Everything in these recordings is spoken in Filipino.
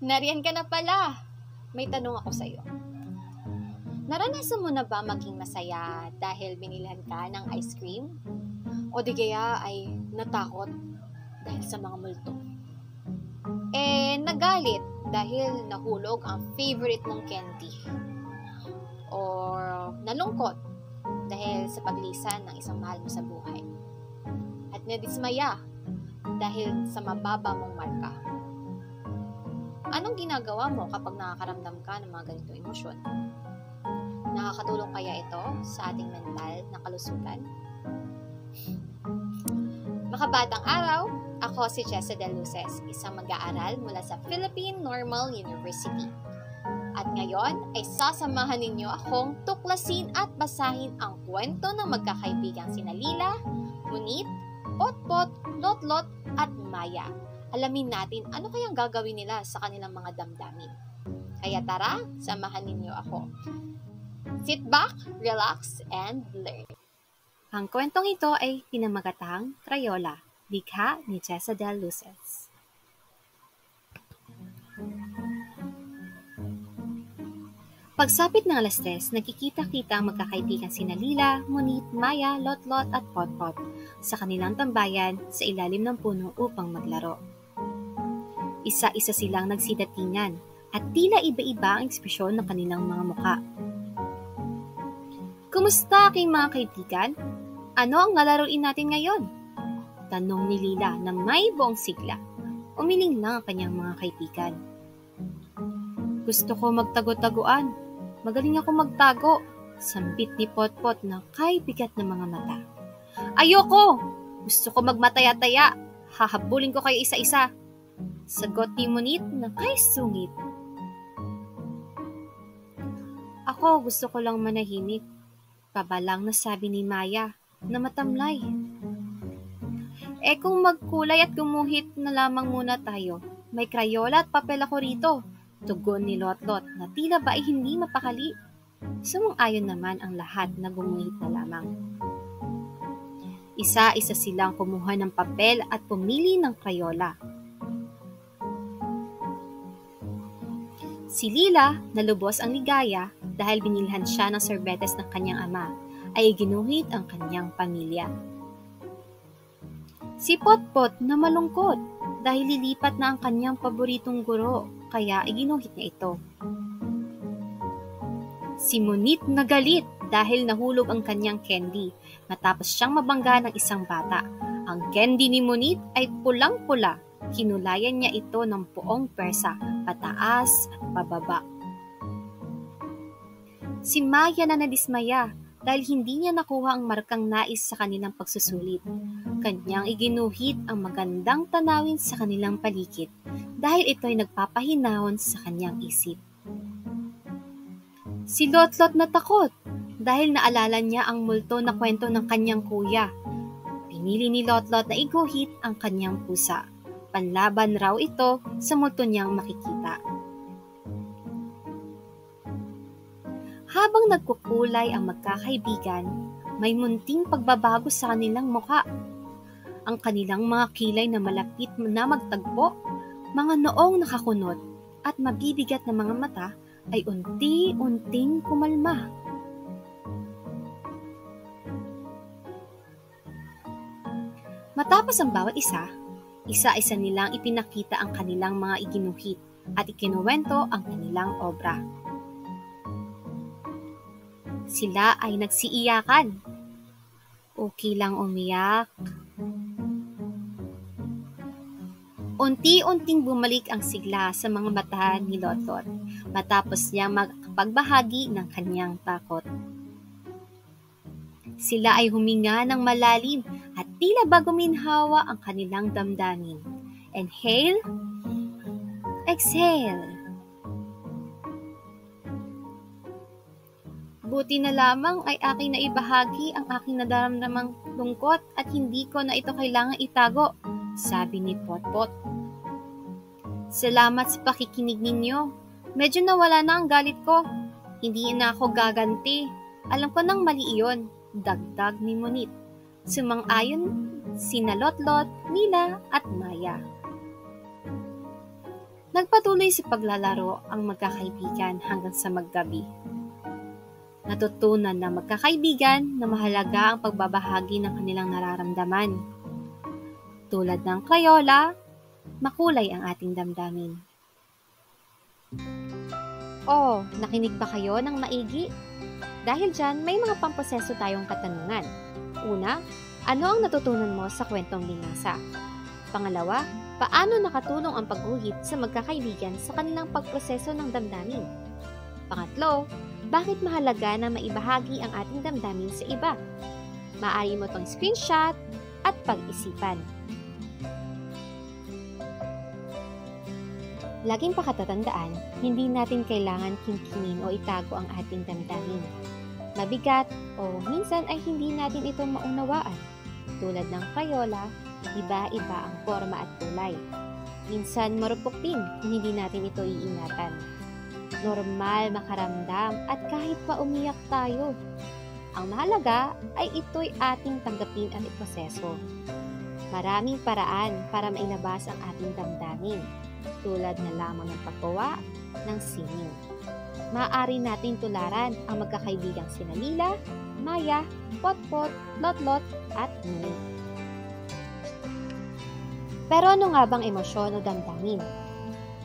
Nariyan ka na pala. May tanong ako sa'yo. Naranasan mo na ba maging masaya dahil binilhan ka ng ice cream? O di kaya ay natakot dahil sa mga multo? Nagalit dahil nahulog ang favorite mong candy? Or nalungkot dahil sa paglisan ng isang mahal mo sa buhay? At nadismaya dahil sa mababa mong marka? Anong ginagawa mo kapag nakakaramdam ka ng mga ganitong emosyon? Nakakatulong kaya ito sa ating mental na kalusugan? Makabatang araw, ako si Jessa De Luces, isang mag-aaral mula sa Philippine Normal University. At ngayon ay sasamahan ninyo akong tuklasin at basahin ang kwento ng magkakaibigang sina Lila, Munit, Potpot, Lotlot at Maya. Alamin natin ano kayang gagawin nila sa kanilang mga damdamin. Kaya tara, samahan ninyo ako. Sit back, relax, and learn. Ang kwentong ito ay pinamagatang Crayola, likha ni Jessa De Luces. Pagsapit ng alas 3, nagkikita-kita ang magkakaibigan sina Lila, Munit, Maya, Lotlot at Potpot sa kanilang tambayan sa ilalim ng puno upang maglaro. Isa-isa silang nagsidatingan at tila iba-iba ang ekspresyon ng kanilang mga muka. Kumusta aking mga kaibigan? Ano ang lalaruin natin ngayon? Tanong ni Lila na may buong sigla. Umiling lang ang kanyang mga kaibigan. Gusto ko magtago-taguan. Magaling ako magtago. Sambit ni Potpot na kay bigat ng mga mata. Ayoko! Gusto ko magmataya-taya. Hahabulin ko kayo isa-isa. Sagot ni Munit na kay sungit. Ako gusto ko lang manahimik. Pabalang na sabi ni Maya na matamlay. Kung magkulay at gumuhit na lamang muna tayo, may krayola at papel ako rito. Tugon ni Lotlot na tila ba ay hindi mapakali. Sumang-ayon naman ang lahat na gumuhit na lamang. Isa-isa silang kumuha ng papel at pumili ng krayola. Si Lila, na lubos ang ligaya dahil binilhan siya ng sorbetes ng kanyang ama, ay ginuhit ang kanyang pamilya. Si Potpot na malungkot dahil lilipat na ang kanyang paboritong guro, kaya ginuhit niya ito. Si Munit na galit dahil nahulog ang kanyang candy matapos siyang mabangga ng isang bata. Ang candy ni Munit ay pulang-pula. Kinulayan niya ito ng puong persa, pataas at pababa. Si Maya na nadismaya dahil hindi niya nakuha ang markang nais sa kanilang pagsusulit. Kanyang iginuhit ang magandang tanawin sa kanilang paligid dahil ito ay nagpapahinahon sa kanyang isip. Si Lotlot na takot dahil naalala niya ang multo na kwento ng kanyang kuya. Pinili ni Lotlot na iguhit ang kanyang pusa. Panlaban raw ito sa multo niyang makikita. Habang nagkukulay ang magkakaibigan, may munting pagbabago sa kanilang mukha. Ang kanilang mga kilay na malapit na magtagpo, mga noong nakakunot at mabibigat na mga mata ay unti-unting kumalma. Matapos ang bawat isa-isa nilang ipinakita ang kanilang mga iginuhit at ikinuwento ang kanilang obra. Sila ay nagsiiyakan. Okay lang umiyak. Unti-unting bumalik ang sigla sa mga mata ni Lotlot matapos niya magpagbahagi ng kanyang takot. Sila ay huminga ng malalim at tila ba guminhawa ang kanilang damdamin. Inhale, exhale. Buti na lamang ay aking naibahagi ang aking nadaramdamang lungkot at hindi ko na ito kailangang itago, sabi ni Potpot. Salamat sa pakikinig ninyo. Medyo nawala na ang galit ko. Hindi na ako gaganti. Alam ko nang mali iyon, dagdag ni Munit. Sumang-ayon sina Lotlot, Lila at Maya. Nagpatuloy sa paglalaro ang magkakaibigan hanggang sa maggabi. Natutunan ng magkakaibigan na mahalaga ang pagbabahagi ng kanilang nararamdaman. Tulad ng Crayola, makulay ang ating damdamin. Oh, nakinig ba kayo ng maigi? Dahil dyan, may mga pamproseso tayong katanungan. Una, ano ang natutunan mo sa kwentong binasa? Pangalawa, paano nakatulong ang pagguhit sa magkakaibigan sa kanilang pagproseso ng damdamin? Pangatlo, bakit mahalaga na maibahagi ang ating damdamin sa iba? Maaari mo itong screenshot at pag-isipan. Laging pakatatandaan, hindi natin kailangan kimkimin o itago ang ating damdamin. Mabigat o minsan ay hindi natin ito maunawaan. Tulad ng Crayola, iba-iba ang forma at kulay. Minsan marupok din kung hindi natin ito iingatan. Normal makaramdam at kahit pa umiyak tayo. Ang mahalaga ay ito'y ating tanggapin at iproseso. Maraming paraan para mainabas ang ating damdamin, tulad na lamang ng paggawa ng sining. Maaari natin tularan ang magkakaibigang sina Lila, Maya, Potpot, Lotlot at Nini. Pero ano nga bang emosyon o damdamin?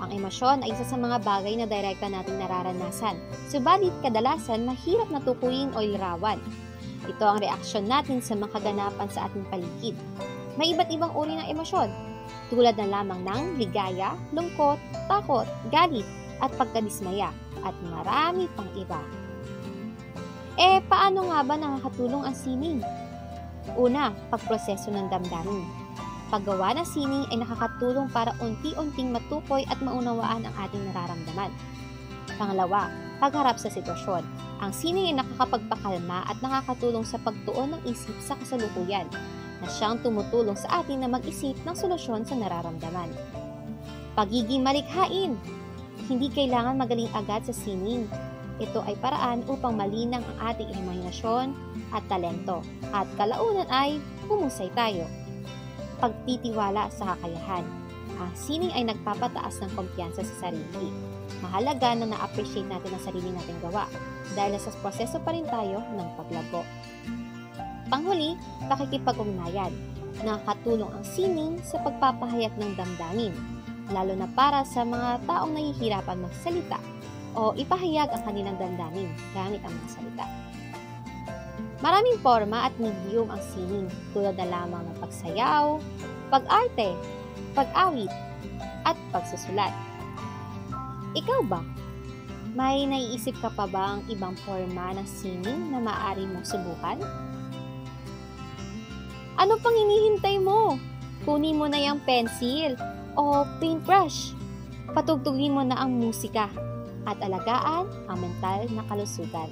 Ang emosyon ay isa sa mga bagay na direkta nating nararanasan, subalit kadalasan mahirap na tukuyin o ilarawan. Ito ang reaksyon natin sa mga kaganapan sa ating paligid. May iba't ibang uri ng emosyon, tulad na lamang ng ligaya, lungkot, takot, galit, at pagkadismaya, at marami pang iba. Paano nga ba nakakatulong ang sining? Una, pagproseso ng damdamin. Paggawa ng sining ay nakakatulong para unti-unting matukoy at maunawaan ang ating nararamdaman. Pangalawa, pagharap sa sitwasyon. Ang sining ay nakakapagpakalma at nakakatulong sa pagtuon ng isip sa kasalukuyan, na siyang tumutulong sa atin na mag-isip ng solusyon sa nararamdaman. Pagiging malikhain. Hindi kailangan magaling agad sa sining. Ito ay paraan upang malinang ang ating imahinasyon at talento, at kalaunan ay humusay tayo. Pagtitiwala sa kakayahan. Ang sining ay nagpapataas ng kumpiyansa sa sarili. Mahalaga na na-appreciate natin ang sarili nating gawa dahil sa proseso pa rin tayo ng paglago. Panghuli, pakikipag-ugnayan. Nakakatulong ang sining sa pagpapahayag ng damdamin, lalo na para sa mga taong nahihirapan magsalita o ipahayag ang kanilang damdamin gamit ang mga salita. Maraming forma at medium ang sining, tulad na lamang ng pagsayaw, pag-arte, pag-awit, at pagsusulat. Ikaw ba? May naiisip ka pa ba ang ibang forma ng sining na maaari mong subukan? Ano pang hinihintay mo? Kunin mo na yung pencil o paintbrush. Patugtugin mo na ang musika at alagaan ang mental na kalusugan.